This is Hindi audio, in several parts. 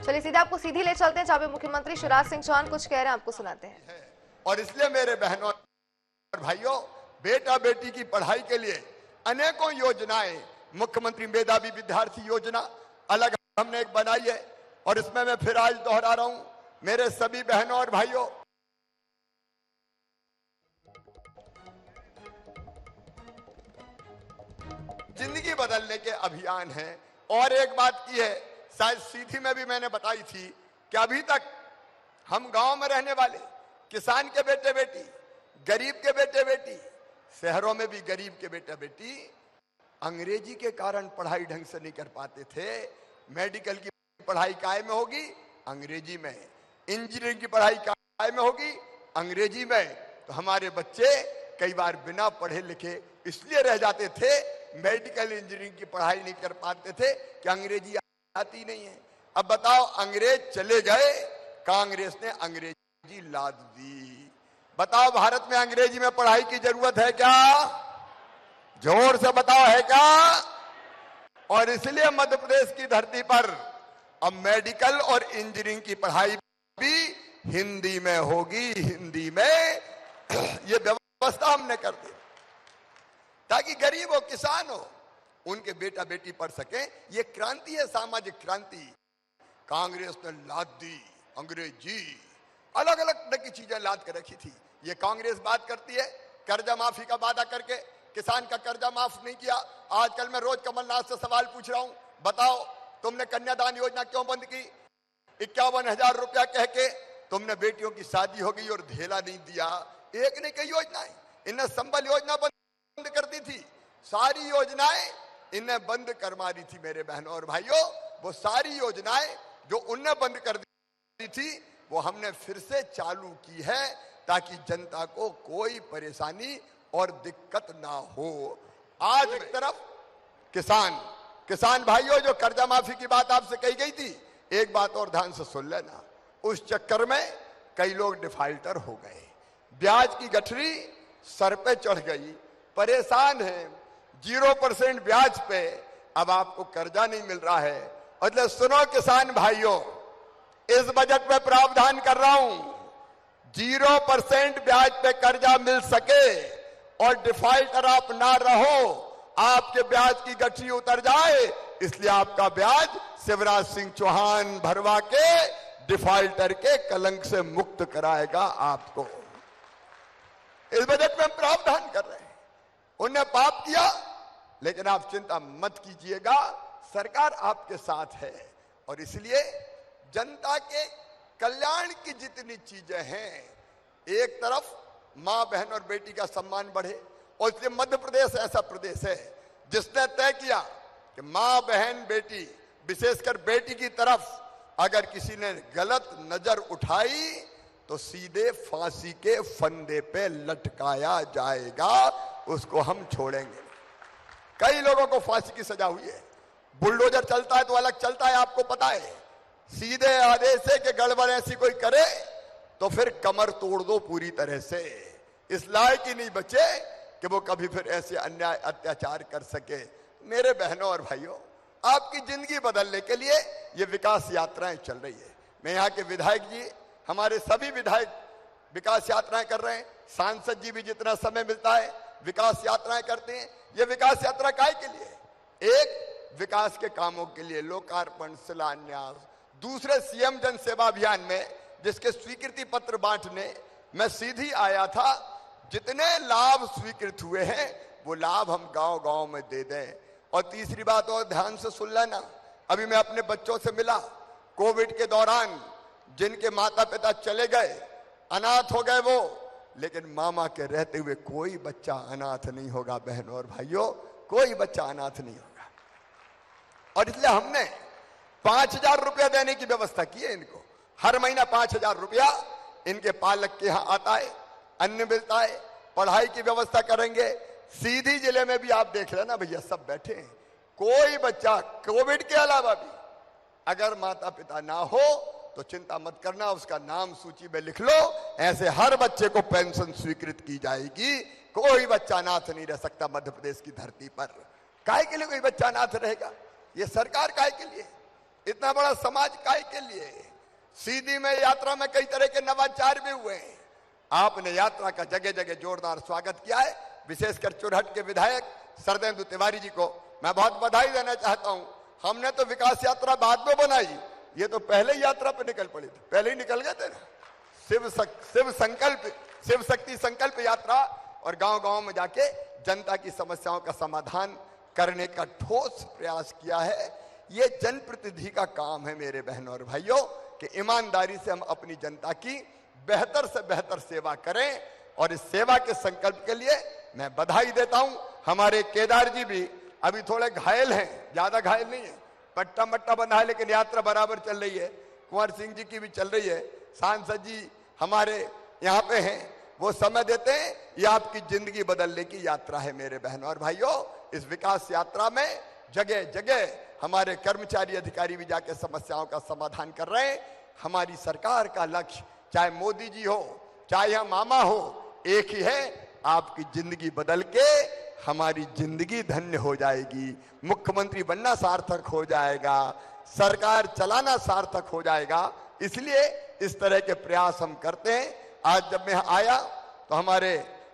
चलिए सीधे आपको सीधी ले चलते हैं, जहां पे मुख्यमंत्री शिवराज सिंह चौहान कुछ कह रहे हैं, आपको सुनाते हैं। और इसलिए मेरे बहनों और भाइयों, बेटा बेटी की पढ़ाई के लिए अनेकों योजनाएं, मुख्यमंत्री मेधावी विद्यार्थी योजना अलग हमने एक बनाई है, और इसमें मैं फिर आज दोहरा रहा हूं, मेरे सभी बहनों और भाइयों, जिंदगी बदलने के अभियान है। और एक बात की है, शायद सीधी में भी मैंने बताई थी कि अभी तक हम गांव में रहने वाले किसान के बेटे बेटी, गरीब के बेटे बेटी, शहरों में भी गरीब के बेटे बेटी अंग्रेजी के कारण पढ़ाई ढंग से नहीं कर पाते थे। मेडिकल की पढ़ाई काय में होगी? अंग्रेजी में। इंजीनियरिंग की पढ़ाई काय में होगी? अंग्रेजी में। तो हमारे बच्चे कई बार बिना पढ़े लिखे इसलिए रह जाते थे, मेडिकल इंजीनियरिंग की पढ़ाई नहीं कर पाते थे कि अंग्रेजी आती नहीं है। अब बताओ, अंग्रेज चले गए, कांग्रेस ने अंग्रेजी लाद दी। बताओ, भारत में अंग्रेजी में पढ़ाई की जरूरत है क्या? जोर से बताओ, है क्या? और इसलिए मध्य प्रदेश की धरती पर अब मेडिकल और इंजीनियरिंग की पढ़ाई भी हिंदी में होगी। हिंदी में ये व्यवस्था हमने कर दी ताकि गरीब हो, किसान हो, उनके बेटा बेटी पढ़ सके। ये क्रांति है, सामाजिक क्रांति। कांग्रेस ने लाद दी अंग्रेजी, अलग अलग तरह की चीजें लाद कर रखी थी। ये कांग्रेस बात करती है कर्जा माफी का वादा करके किसान का कर्जा माफ नहीं किया। आजकल मैं रोज कमलनाथ से सवाल पूछ रहा हूं, बताओ तुमने कन्यादान योजना क्यों बंद की? 51,000 रुपया कह के तुमने बेटियों की शादी हो गई और धेला नहीं दिया। एक नहीं कई योजनाएं, इन्हें संबल योजना बंद कर दी थी। सारी योजनाएं इन्हें बंद कर मारी थी। मेरे बहनों और भाइयों, वो सारी योजनाएं जो उन्हें बंद कर दी थी वो हमने फिर से चालू की है ताकि जनता को कोई परेशानी और दिक्कत ना हो। आज एक तरफ किसान भाइयों, जो कर्जा माफी की बात आपसे कही गई थी, एक बात और ध्यान से सुन लेना, उस चक्कर में कई लोग डिफाल्टर हो गए, ब्याज की गठरी सर पे चढ़ गई, परेशान है, 0% ब्याज पे अब आपको कर्जा नहीं मिल रहा है। मतलब सुनो किसान भाइयों, इस बजट में प्रावधान कर रहा हूं 0% ब्याज पे कर्जा मिल सके और डिफाल्टर आप ना रहो, आपके ब्याज की गठरी उतर जाए, इसलिए आपका ब्याज शिवराज सिंह चौहान भरवा के डिफाल्टर के कलंक से मुक्त कराएगा आपको। इस बजट में हम प्रावधान कर रहे हैं। उन्हें पाप किया, लेकिन आप चिंता मत कीजिएगा, सरकार आपके साथ है। और इसलिए जनता के कल्याण की जितनी चीजें हैं, एक तरफ मां बहन और बेटी का सम्मान बढ़े, और इसलिए मध्य प्रदेश ऐसा प्रदेश है जिसने तय किया कि मां बहन बेटी, विशेषकर बेटी की तरफ अगर किसी ने गलत नजर उठाई तो सीधे फांसी के फंदे पे लटकाया जाएगा, उसको हम छोड़ेंगे। कई लोगों को फांसी की सजा हुई है। बुलडोजर चलता है तो अलग चलता है, आपको पता है। सीधे आदेश है कि गड़बड़ ऐसी कोई करे तो फिर कमर तोड़ दो पूरी तरह से। इस लायक ही नहीं बचे कि वो कभी फिर ऐसे अन्याय अत्याचार कर सके। मेरे बहनों और भाइयों, आपकी जिंदगी बदलने के लिए ये विकास यात्राएं चल रही है। मैं यहाँ के विधायक जी, हमारे सभी विधायक विकास यात्राएं कर रहे हैं। सांसद जी भी जितना समय मिलता है विकास यात्राएं करते हैं। ये विकास यात्रा काय के लिए? एक, विकास के कामों के लिए, लोकार्पण, शिलान्यास। दूसरे, सीएम जन सेवा अभियान में जिसके स्वीकृति पत्र बांटने मैं सीधी आया था। जितने लाभ स्वीकृत हुए हैं वो लाभ हम गांव गांव में दे दें। और तीसरी बात और ध्यान से सुन लेना, अभी मैं अपने बच्चों से मिला, कोविड के दौरान जिनके माता पिता चले गए, अनाथ हो गए वो, लेकिन मामा के रहते हुए कोई बच्चा अनाथ नहीं होगा। बहनों और भाइयों, कोई बच्चा अनाथ नहीं होगा। और इसलिए हमने 5,000 रुपया देने की व्यवस्था की है इनको। हर महीना 5,000 रुपया इनके पालक के यहां आता है, अन्न मिलता है, पढ़ाई की व्यवस्था करेंगे। सीधी जिले में भी आप देख लेना भैया, सब बैठे हैं। कोई बच्चा कोविड के अलावा भी अगर माता पिता ना हो तो चिंता मत करना, उसका नाम सूची में लिख लो। ऐसे हर बच्चे को पेंशन स्वीकृत की जाएगी। कोई बच्चा अनाथ नहीं रह सकता मध्य प्रदेश की धरती पर। काहे के लिए कोई बच्चा अनाथ रहेगा? ये सरकार काहे के लिए? इतना बड़ा समाज काय के लिए? सीधी में यात्रा में कई तरह के नवाचार भी हुए हैं। आपने यात्रा का जगह जगह जोरदार स्वागत किया है। विशेषकर चुरहट के विधायक सरदेंदु तिवारी जी को मैं बहुत बधाई देना चाहता हूं। हमने तो विकास यात्रा बाद में बनाई, ये तो पहले ही यात्रा पे निकल पड़े थे, पहले ही निकल गए थे ना। शिव शक्ति संकल्प यात्रा और गांव गांव में जाके जनता की समस्याओं का समाधान करने का ठोस प्रयास किया है। ये जनप्रतिनिधि का काम है मेरे बहनों और भाइयों, कि ईमानदारी से हम अपनी जनता की बेहतर से बेहतर सेवा करें। और इस सेवा के संकल्प के लिए मैं बधाई देता हूं। हमारे केदार जी भी अभी थोड़े घायल हैं, ज्यादा घायल नहीं है, पट्टा मट्टा बना है, लेकिन यात्रा बराबर चल रही है। कुंवर सिंह जी की भी चल रही है। सांसद जी हमारे यहाँ पे हैं, वो समय देते हैं। ये आपकी जिंदगी बदलने की यात्रा है मेरे बहनों और भाइयों। इस विकास यात्रा में जगह जगह हमारे कर्मचारी अधिकारी भी जाके समस्याओं का समाधान कर रहे हैं। हमारी सरकार का लक्ष्य, चाहे मोदी जी हो चाहे यहाँ मामा हो, एक ही है, आपकी जिंदगी बदल के हमारी जिंदगी धन्य हो जाएगी। मुख्यमंत्री बनना सार्थक हो जाएगा, सरकार चलाना सार्थक हो जाएगा। इसलिए इस तरह के प्रयास हम करते हैं। आज जब मैं आया तो हमारे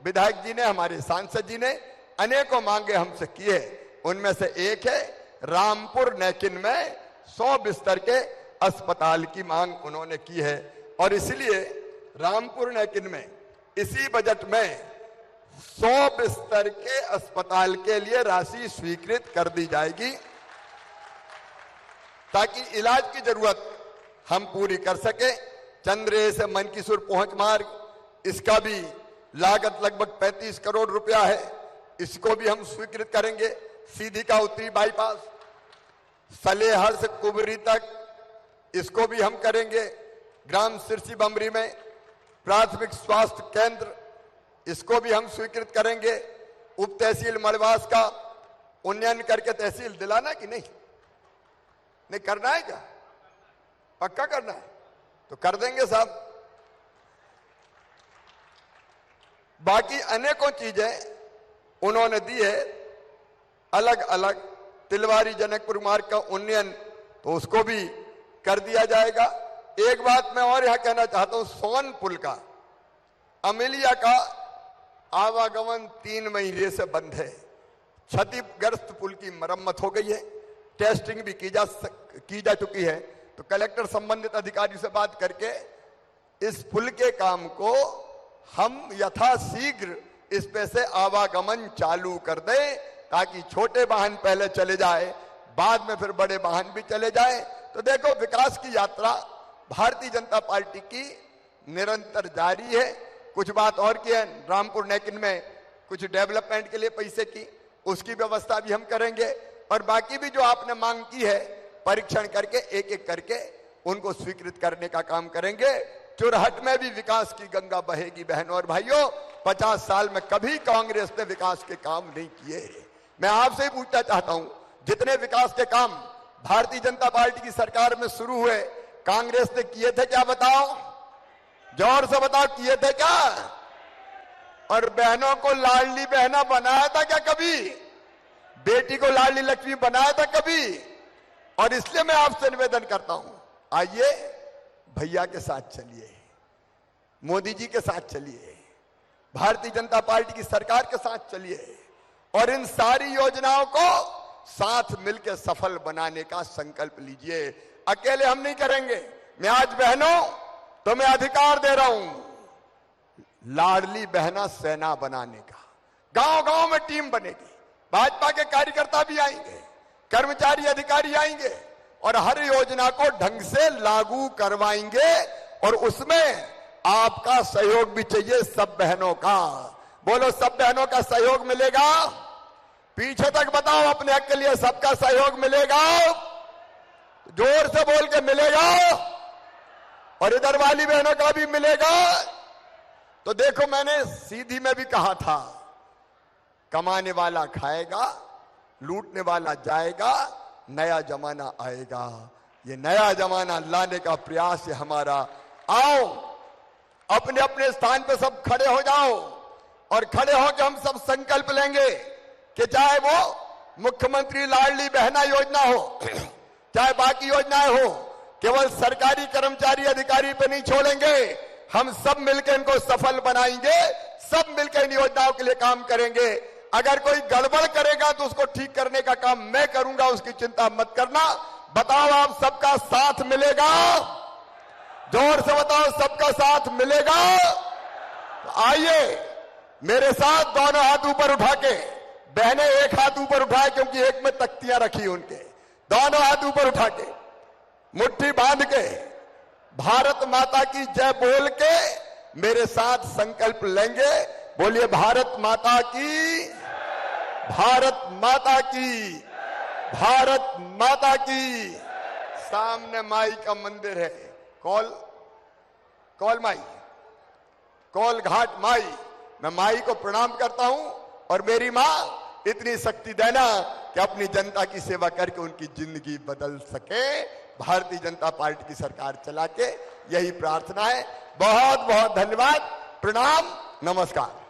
विधायक जी ने, हमारे सांसद जी ने अनेकों मांगे हमसे की है। उनमें से एक है रामपुर नैकिन में 100 बिस्तर के अस्पताल की मांग उन्होंने की है। और इसलिए रामपुर नैकिन में इसी बजट में 100 बिस्तर के अस्पताल के लिए राशि स्वीकृत कर दी जाएगी, ताकि इलाज की जरूरत हम पूरी कर सके। चंद्रे से मनकीसुर पहुंच मार्ग, इसका भी लागत लगभग 35 करोड़ रुपया है, इसको भी हम स्वीकृत करेंगे। सीधी का उत्तरी बाईपास सलेहर से कुबरी तक, इसको भी हम करेंगे। ग्राम सिरसी बमरी में प्राथमिक स्वास्थ्य केंद्र, इसको भी हम स्वीकृत करेंगे। उप तहसील मलवास का उन्नयन करके तहसील दिलाना कि नहीं? नहीं करना है क्या? पक्का करना है तो कर देंगे साहब। बाकी अनेकों चीजें उन्होंने दी है अलग अलग। तिलवारी जनकपुर मार्ग का उन्नयन तो उसको भी कर दिया जाएगा। एक बात मैं और यहां कहना चाहता हूं, सोन पुल का, अमेलिया का आवागमन 3 महीने से बंद है। क्षतिग्रस्त पुल की मरम्मत हो गई है, टेस्टिंग भी की जा चुकी है। तो कलेक्टर संबंधित अधिकारी से बात करके इस पुल के काम को हम यथाशीघ्र इस पे से आवागमन चालू कर दें, ताकि छोटे वाहन पहले चले जाए, बाद में फिर बड़े वाहन भी चले जाए। तो देखो, विकास की यात्रा भारतीय जनता पार्टी की निरंतर जारी है। कुछ बात और की है, रामपुर नैकिन में कुछ डेवलपमेंट के लिए पैसे की, उसकी व्यवस्था भी हम करेंगे। और बाकी भी जो आपने मांग की है, परीक्षण करके एक एक करके उनको स्वीकृत करने का काम करेंगे। चुरहट में भी विकास की गंगा बहेगी बहनों और भाइयों। 50 साल में कभी कांग्रेस ने विकास के काम नहीं किए। मैं आपसे ही पूछना चाहता हूं, जितने विकास के काम भारतीय जनता पार्टी की सरकार में शुरू हुए, कांग्रेस ने किए थे क्या? बताओ, जोर से बताओ, किए थे क्या? और बहनों को लाडली बहना बनाया था क्या कभी? बेटी को लाडली लक्ष्मी बनाया था कभी? और इसलिए मैं आपसे निवेदन करता हूं, आइए भैया के साथ चलिए, मोदी जी के साथ चलिए, भारतीय जनता पार्टी की सरकार के साथ चलिए और इन सारी योजनाओं को साथ मिलकर सफल बनाने का संकल्प लीजिए। अकेले हम नहीं करेंगे। मैं आज बहनों तुम्हें अधिकार दे रहा हूं लाडली बहना सेना बनाने का। गांव गांव में टीम बनेगी, भाजपा के कार्यकर्ता भी आएंगे, कर्मचारी अधिकारी आएंगे और हर योजना को ढंग से लागू करवाएंगे। और उसमें आपका सहयोग भी चाहिए, सब बहनों का। बोलो, सब बहनों का सहयोग मिलेगा? पीछे तक बताओ, अपने हक के लिए सबका सहयोग मिलेगा? जोर से बोल के मिलेगा। और इधर वाली बहनों का भी मिलेगा। तो देखो, मैंने सीधी में भी कहा था, कमाने वाला खाएगा, लूटने वाला जाएगा, नया जमाना आएगा। ये नया जमाना लाने का प्रयास है हमारा। आओ, अपने अपने स्थान पे सब खड़े हो जाओ और खड़े होकर हम सब संकल्प लेंगे कि चाहे वो मुख्यमंत्री लाडली बहना योजना हो, चाहे बाकी योजनाएं हो, केवल सरकारी कर्मचारी अधिकारी पे नहीं छोड़ेंगे, हम सब मिलकर इनको सफल बनाएंगे, सब मिलकर इन योजनाओं के लिए काम करेंगे। अगर कोई गड़बड़ करेगा तो उसको ठीक करने का काम मैं करूंगा, उसकी चिंता मत करना। बताओ, आप सबका साथ मिलेगा? जोर से बताओ, सबका साथ मिलेगा? तो आइए मेरे साथ दोनों हाथ ऊपर उठा के, बहनें एक हाथ ऊपर उठाए क्योंकि एक में तख्तियां रखी उनके, दोनों हाथ ऊपर उठा के मुट्ठी बांध के भारत माता की जय बोल के मेरे साथ संकल्प लेंगे। बोलिए, भारत माता की, भारत माता की, भारत माता की। सामने माई का मंदिर है, कौल माई, कौल घाट माई। मैं माई को प्रणाम करता हूं और मेरी मां इतनी शक्ति देना कि अपनी जनता की सेवा करके उनकी जिंदगी बदल सके, भारतीय जनता पार्टी की सरकार चला के, यही प्रार्थना है। बहुत बहुत धन्यवाद, प्रणाम, नमस्कार।